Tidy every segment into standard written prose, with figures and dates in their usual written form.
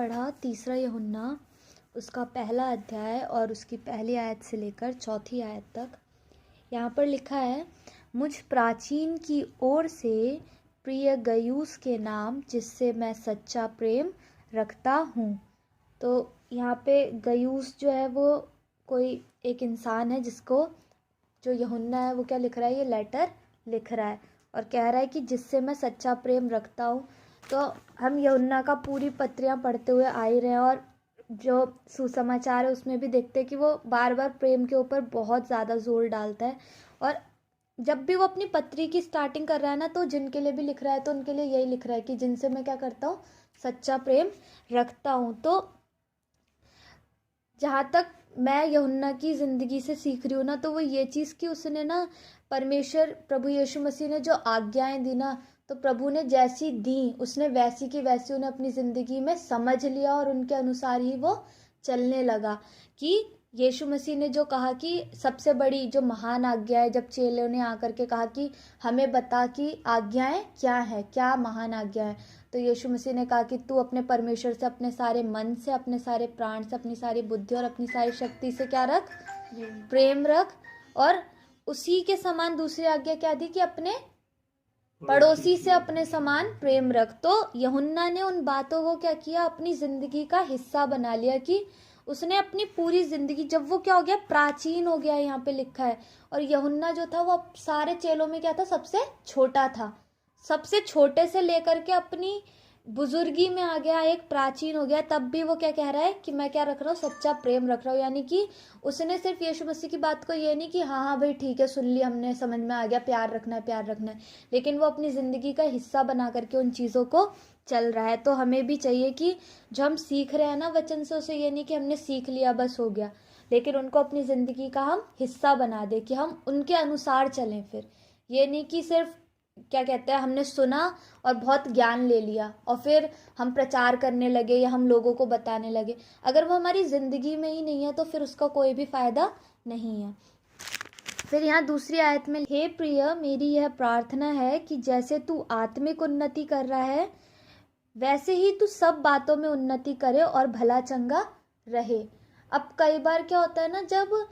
पढ़ा तीसरा यूहन्ना उसका पहला अध्याय और उसकी पहली आयत से लेकर चौथी आयत तक। यहाँ पर लिखा है, मुझ प्राचीन की ओर से प्रिय गयुस के नाम, जिससे मैं सच्चा प्रेम रखता हूँ। तो यहाँ पे गयुस जो है वो कोई एक इंसान है जिसको जो यूहन्ना है वो क्या लिख रहा है, ये लेटर लिख रहा है और कह रहा है कि जिससे मैं सच्चा प्रेम रखता हूँ। तो हम यूहन्ना का पूरी पत्रियाँ पढ़ते हुए आ ही रहे हैं और जो सुसमाचार है उसमें भी देखते हैं कि वो बार बार प्रेम के ऊपर बहुत ज़्यादा जोर डालता है। और जब भी वो अपनी पत्री की स्टार्टिंग कर रहा है ना, तो जिनके लिए भी लिख रहा है तो उनके लिए यही लिख रहा है कि जिनसे मैं क्या करता हूँ, सच्चा प्रेम रखता हूँ। तो जहाँ तक मैं यूहन्ना की ज़िंदगी से सीख रही हूँ ना, तो वो ये चीज़ कि उसने ना परमेश्वर प्रभु यीशु मसीह ने जो आज्ञाएं दी ना, तो प्रभु ने जैसी दी उसने वैसी की वैसी उन्हें अपनी ज़िंदगी में समझ लिया और उनके अनुसार ही वो चलने लगा। कि यीशु मसीह ने जो कहा कि सबसे बड़ी जो महान आज्ञा है, जब चेलों ने आकर के कहा कि हमें बता कि आज्ञाएं क्या है, क्या महान आज्ञा है, तो यीशु मसीह ने कहा कि तू अपने परमेश्वर से अपने सारे मन से, अपने सारे प्राण से, अपनी सारी बुद्धि और अपनी सारी शक्ति से क्या रख, प्रेम रख। और उसी के समान दूसरी आज्ञा क्या दी कि अपने पड़ोसी से अपने समान प्रेम रख। तो यूहन्ना ने उन बातों को क्या किया, अपनी जिंदगी का हिस्सा बना लिया कि उसने अपनी पूरी जिंदगी, जब वो क्या हो गया, प्राचीन हो गया, यहाँ पे लिखा है। और यूहन्ना जो था वो सारे चेलों में क्या था, सबसे छोटा था, सबसे छोटे से लेकर के अपनी बुजुर्गी में आ गया, एक प्राचीन हो गया। तब भी वो क्या कह रहा है कि मैं क्या रख रहा हूँ, सच्चा प्रेम रख रहा हूँ। यानी कि उसने सिर्फ यीशु मसीह की बात को ये नहीं कि हाँ हाँ भाई ठीक है, सुन लिया हमने, समझ में आ गया, प्यार रखना है, प्यार रखना है, लेकिन वो अपनी ज़िंदगी का हिस्सा बना करके उन चीज़ों को चल रहा है। तो हमें भी चाहिए कि जो हम सीख रहे हैं ना वचन से, उसे ये नहीं कि हमने सीख लिया बस हो गया, लेकिन उनको अपनी ज़िंदगी का हम हिस्सा बना दे, कि हम उनके अनुसार चलें। फिर ये नहीं कि सिर्फ क्या कहते हैं, हमने सुना और बहुत ज्ञान ले लिया और फिर हम प्रचार करने लगे या हम लोगों को बताने लगे। अगर वो हमारी ज़िंदगी में ही नहीं है तो फिर उसका कोई भी फ़ायदा नहीं है। फिर यहाँ दूसरी आयत में, हे प्रिय, मेरी यह प्रार्थना है कि जैसे तू आत्मिक उन्नति कर रहा है वैसे ही तू सब बातों में उन्नति करे और भला चंगा रहे। अब कई बार क्या होता है ना, जब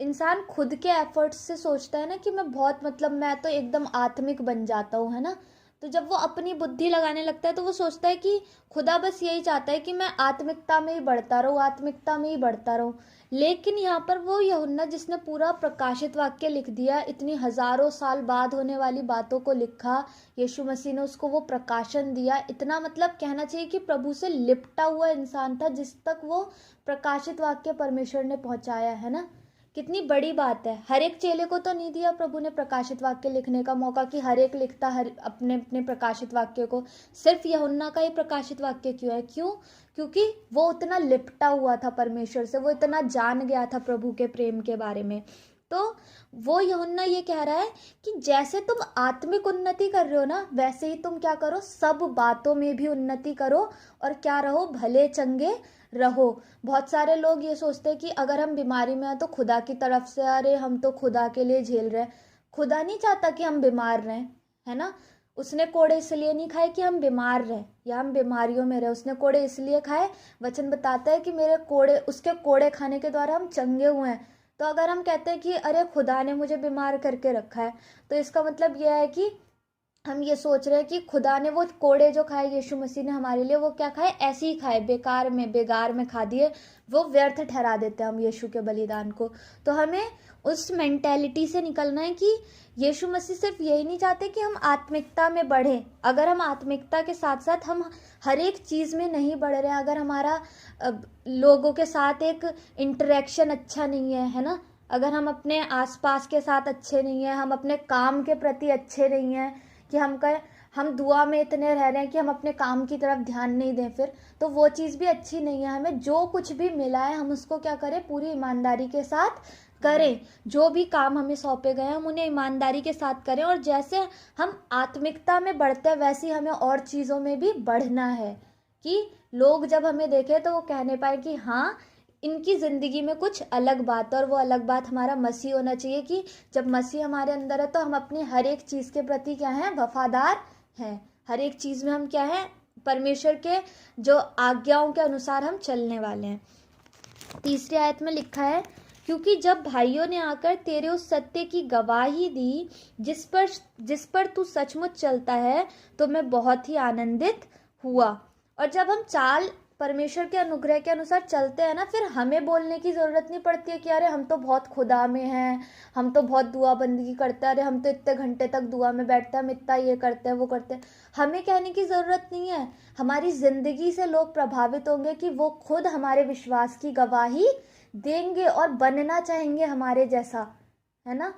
इंसान खुद के एफर्ट्स से सोचता है ना कि मैं बहुत, मतलब मैं तो एकदम आत्मिक बन जाता हूँ, है ना, तो जब वो अपनी बुद्धि लगाने लगता है तो वो सोचता है कि खुदा बस यही चाहता है कि मैं आत्मिकता में ही बढ़ता रहूँ, आत्मिकता में ही बढ़ता रहूँ। लेकिन यहाँ पर वो यूहन्ना जिसने पूरा प्रकाशित वाक्य लिख दिया, इतनी हजारों साल बाद होने वाली बातों को लिखा, यीशु मसीह ने उसको वो प्रकाशन दिया, इतना मतलब कहना चाहिए कि प्रभु से लिपटा हुआ इंसान था जिस तक वो प्रकाशित वाक्य परमेश्वर ने पहुंचाया, है ना। कितनी बड़ी बात है। हर एक चेले को तो नहीं दिया प्रभु ने प्रकाशित वाक्य लिखने का मौका कि हर एक लिखता हर अपने अपने प्रकाशित वाक्य को, सिर्फ यूहन्ना का ही प्रकाशित वाक्य क्यों है? क्यों? क्योंकि वो उतना लिपटा हुआ था परमेश्वर से, वो इतना जान गया था प्रभु के प्रेम के बारे में। तो वो यूहन्ना ये कह रहा है कि जैसे तुम आत्मिक उन्नति कर रहे हो ना, वैसे ही तुम क्या करो, सब बातों में भी उन्नति करो और क्या रहो, भले चंगे रहो। बहुत सारे लोग ये सोचते हैं कि अगर हम बीमारी में हैं तो खुदा की तरफ से, अरे हम तो खुदा के लिए झेल रहे हैं। खुदा नहीं चाहता कि हम बीमार रहें, है ना। उसने कोड़े इसलिए नहीं खाए कि हम बीमार रहें या हम बीमारियों में रहें, उसने कोड़े इसलिए खाए, वचन बताता है कि मेरे कोड़े, उसके कोड़े खाने के द्वारा हम चंगे हुए हैं। तो अगर हम कहते हैं कि अरे खुदा ने मुझे बीमार करके रखा है, तो इसका मतलब यह है कि हम ये सोच रहे हैं कि खुदा ने वो कोड़े जो खाए यीशु मसीह ने हमारे लिए, वो क्या खाए, ऐसे ही खाए, बेगार में खा दिए, वो व्यर्थ ठहरा देते हैं हम यीशु के बलिदान को। तो हमें उस मेंटेलिटी से निकलना है कि यीशु मसीह सिर्फ यही नहीं चाहते कि हम आत्मिकता में बढ़ें। अगर हम आत्मिकता के साथ साथ हम हर एक चीज़ में नहीं बढ़ रहे हैं, अगर हमारा लोगों के साथ एक इंटरेक्शन अच्छा नहीं है ना, अगर हम अपने आसपास के साथ अच्छे नहीं हैं, हम अपने काम के प्रति अच्छे नहीं हैं, कि हम दुआ में इतने रह रहे हैं कि हम अपने काम की तरफ ध्यान नहीं दें, फिर तो वो चीज़ भी अच्छी नहीं है। हमें जो कुछ भी मिला है हम उसको क्या करें, पूरी ईमानदारी के साथ करें। जो भी काम हमें सौंपे गए हैं हम उन्हें ईमानदारी के साथ करें। और जैसे हम आत्मिकता में बढ़ते हैं वैसे ही हमें और चीज़ों में भी बढ़ना है, कि लोग जब हमें देखें तो वो कहने पाए कि हाँ, इनकी ज़िंदगी में कुछ अलग बात है। और वो अलग बात हमारा मसीह होना चाहिए, कि जब मसीह हमारे अंदर है तो हम अपनी हर एक चीज़ के प्रति क्या हैं, वफादार हैं। हर एक चीज़ में हम क्या हैं, परमेश्वर के जो आज्ञाओं के अनुसार हम चलने वाले हैं। तीसरी आयत में लिखा है, क्योंकि जब भाइयों ने आकर तेरे उस सत्य की गवाही दी जिस पर तू सचमुच चलता है, तो मैं बहुत ही आनंदित हुआ। और जब हम परमेश्वर के अनुग्रह के अनुसार चलते हैं ना, फिर हमें बोलने की ज़रूरत नहीं पड़ती है कि अरे हम तो बहुत खुदा में हैं, हम तो बहुत दुआ बंदगी करते हैं, अरे हम तो इतने घंटे तक दुआ में बैठते हैं, हम इतना ये करते हैं वो करते हैं। हमें कहने की ज़रूरत नहीं है। हमारी ज़िंदगी से लोग प्रभावित होंगे कि वो खुद हमारे विश्वास की गवाही देंगे और बनना चाहेंगे हमारे जैसा, है ना।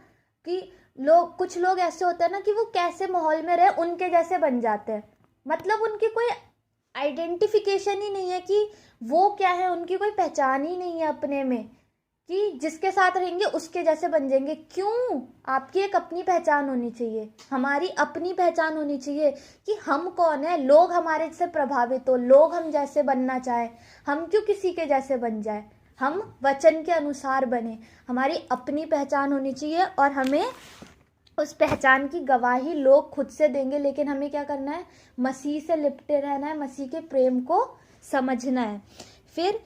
कि कुछ लोग ऐसे होते हैं ना कि वो कैसे माहौल में रहे उनके जैसे बन जाते हैं। मतलब उनकी कोई आइडेंटिफिकेशन ही नहीं है कि वो क्या है, उनकी कोई पहचान ही नहीं है अपने में, कि जिसके साथ रहेंगे उसके जैसे बन जाएंगे। क्यों? आपकी एक अपनी पहचान होनी चाहिए, हमारी अपनी पहचान होनी चाहिए कि हम कौन है, लोग हमारे से प्रभावित हो, लोग हम जैसे बनना चाहे। हम क्यों किसी के जैसे बन जाए, हम वचन के अनुसार बने। हमारी अपनी पहचान होनी चाहिए और हमें उस पहचान की गवाही लोग खुद से देंगे, लेकिन हमें क्या करना है, मसीह से लिपटे रहना है, मसीह के प्रेम को समझना है। फिर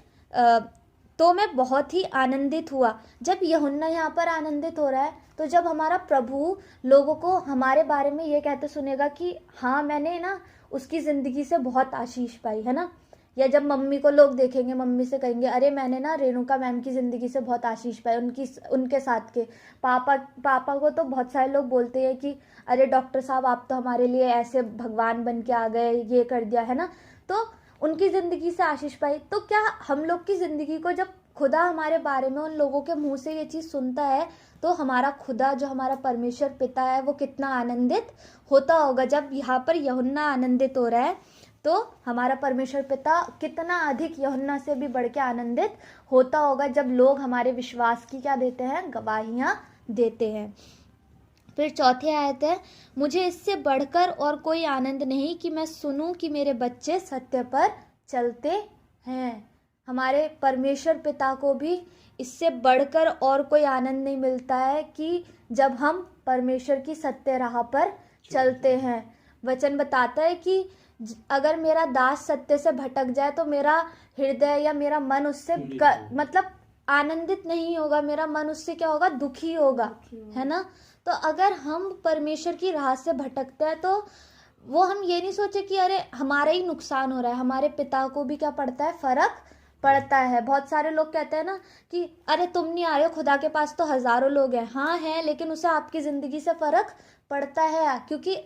तो मैं बहुत ही आनंदित हुआ। जब यूहन्ना यहाँ पर आनंदित हो रहा है, तो जब हमारा प्रभु लोगों को हमारे बारे में ये कहते सुनेगा कि हाँ मैंने ना उसकी ज़िंदगी से बहुत आशीष पाई, है ना। या जब मम्मी को लोग देखेंगे, मम्मी से कहेंगे अरे मैंने ना रेणुका मैम की ज़िंदगी से बहुत आशीष पाई, उनके साथ के पापा को तो बहुत सारे लोग बोलते हैं कि अरे डॉक्टर साहब आप तो हमारे लिए ऐसे भगवान बन के आ गए, ये कर दिया, है ना। तो उनकी ज़िंदगी से आशीष पाई। तो क्या हम लोग की ज़िंदगी को जब खुदा हमारे बारे में उन लोगों के मुंह से ये चीज़ सुनता है, तो हमारा खुदा जो हमारा परमेश्वर पिता है वो कितना आनंदित होता होगा। जब यहाँ पर यूहन्ना आनंदित हो रहा है, तो हमारा परमेश्वर पिता कितना अधिक यूहन्ना से भी बढ़ के आनंदित होता होगा जब लोग हमारे विश्वास की क्या देते हैं, गवाहियाँ देते हैं। फिर चौथी आयत है, मुझे इससे बढ़कर और कोई आनंद नहीं कि मैं सुनूं कि मेरे बच्चे सत्य पर चलते हैं। हमारे परमेश्वर पिता को भी इससे बढ़कर और कोई आनंद नहीं मिलता है कि जब हम परमेश्वर की सत्य राह पर चलते हैं। वचन बताता है कि अगर मेरा दास सत्य से भटक जाए तो मेरा हृदय या मेरा मन उससे मतलब आनंदित नहीं होगा, मेरा मन उससे क्या होगा, दुखी होगा, है ना। तो अगर हम परमेश्वर की राह से भटकते हैं तो वो हम ये नहीं सोचे कि अरे हमारा ही नुकसान हो रहा है, हमारे पिता को भी क्या पड़ता है, फर्क पड़ता है। बहुत सारे लोग कहते हैं ना कि अरे तुम नहीं आ रहे हो, खुदा के पास तो हजारों लोग हैं। हाँ है, लेकिन उसे आपकी ज़िंदगी से फ़र्क पड़ता है, क्योंकि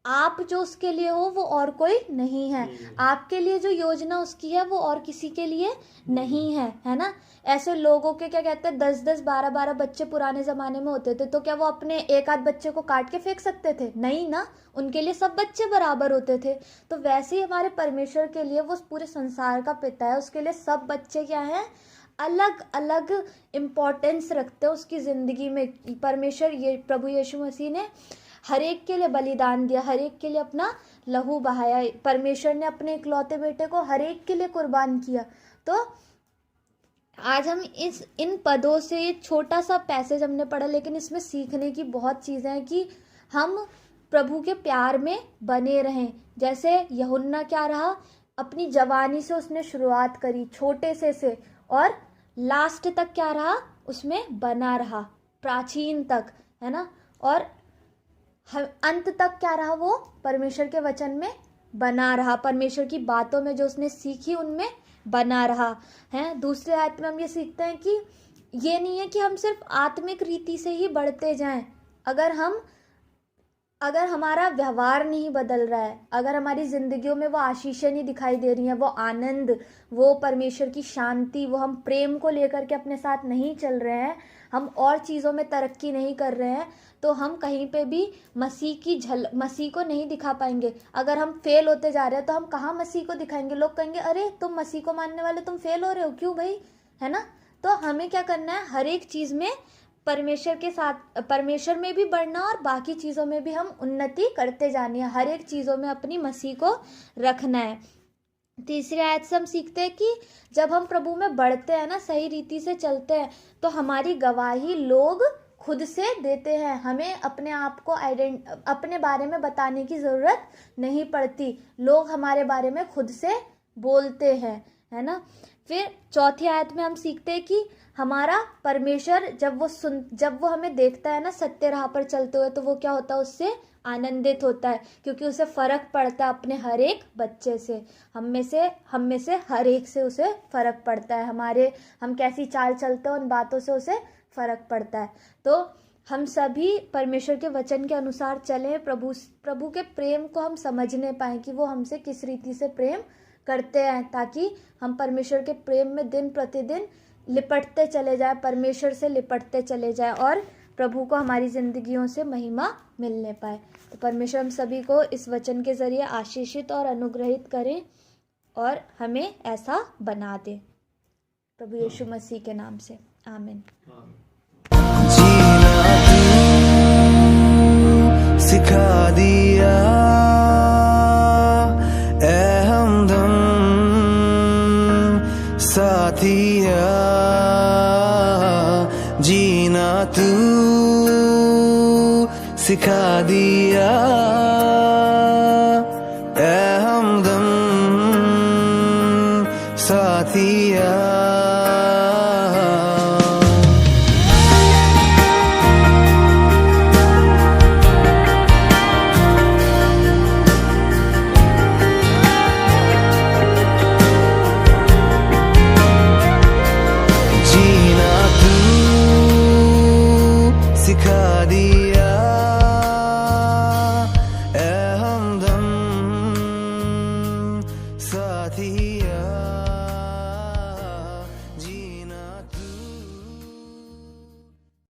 आप जो उसके लिए हो वो और कोई नहीं है। आपके लिए जो योजना उसकी है वो और किसी के लिए नहीं है, है ना। ऐसे लोगों के क्या कहते हैं 10-10 12-12 बच्चे पुराने ज़माने में होते थे, तो क्या वो अपने एक आध बच्चे को काट के फेंक सकते थे? नहीं ना, उनके लिए सब बच्चे बराबर होते थे। तो वैसे ही हमारे परमेश्वर के लिए, वो पूरे संसार का पिता है, उसके लिए सब बच्चे क्या हैं, अलग अलग इम्पोर्टेंस रखते हैं उसकी ज़िंदगी में। परमेश्वर ये प्रभु यीशु मसीह ने हर एक के लिए बलिदान दिया, हर एक के लिए अपना लहू बहाया। परमेश्वर ने अपने इकलौते बेटे को हर एक के लिए कुर्बान किया। तो आज हम इन पदों से, ये छोटा सा पैसेज हमने पढ़ा, लेकिन इसमें सीखने की बहुत चीज़ें हैं कि हम प्रभु के प्यार में बने रहें। जैसे यूहन्ना क्या रहा, अपनी जवानी से उसने शुरुआत करी छोटे से और लास्ट तक क्या रहा, उसमें बना रहा, प्राचीन तक, है ना। और अंत तक क्या रहा, वो परमेश्वर के वचन में बना रहा, परमेश्वर की बातों में जो उसने सीखी उनमें बना रहा है। दूसरे आयत में हम ये सीखते हैं कि ये नहीं है कि हम सिर्फ आत्मिक रीति से ही बढ़ते जाएं। अगर हमारा व्यवहार नहीं बदल रहा है, अगर हमारी ज़िंदगियों में वो आशीषें नहीं दिखाई दे रही हैं, वो आनंद, वो परमेश्वर की शांति, वो हम प्रेम को लेकर के अपने साथ नहीं चल रहे हैं, हम और चीज़ों में तरक्की नहीं कर रहे हैं, तो हम कहीं पे भी मसीह को नहीं दिखा पाएंगे। अगर हम फेल होते जा रहे हैं तो हम कहाँ मसीह को दिखाएंगे? लोग कहेंगे अरे तुम मसीह को मानने वाले तुम फेल हो रहे हो, क्यों भाई, है ना। तो हमें क्या करना है, हर एक चीज़ में परमेश्वर के साथ, परमेश्वर में भी बढ़ना और बाकी चीज़ों में भी हम उन्नति करते जानी है। हर एक चीज़ों में अपनी मसीह को रखना है। तीसरी आयत से हम सीखते हैं कि जब हम प्रभु में बढ़ते हैं ना, सही रीति से चलते हैं, तो हमारी गवाही लोग खुद से देते हैं, हमें अपने आप को अपने बारे में बताने की ज़रूरत नहीं पड़ती, लोग हमारे बारे में खुद से बोलते हैं, है ना। फिर चौथी आयत में हम सीखते हैं कि हमारा परमेश्वर जब वो हमें देखता है ना सत्य राह पर चलते हुए, तो वो क्या होता है, उससे आनंदित होता है, क्योंकि उसे फ़र्क पड़ता है अपने हर एक बच्चे से। हम में से हर एक से उसे फ़र्क पड़ता है, हम कैसी चाल चलते हैं उन बातों से उसे फ़र्क पड़ता है। तो हम सभी परमेश्वर के वचन के अनुसार चलें, प्रभु के प्रेम को हम समझने पाएँ कि वो हमसे किस रीति से प्रेम करते हैं, ताकि हम परमेश्वर के प्रेम में दिन प्रतिदिन लिपटते चले जाए, परमेश्वर से लिपटते चले जाए और प्रभु को हमारी जिंदगियों से महिमा मिलने पाए। तो परमेश्वर हम सभी को इस वचन के जरिए आशीषित और अनुग्रहित करें और हमें ऐसा बना दे, प्रभु यीशु मसीह के नाम से, आमीन। सिखा दिया ऐ हमदम साथिया, जीना तू सिखा दिया ऐ हमदम साथिया।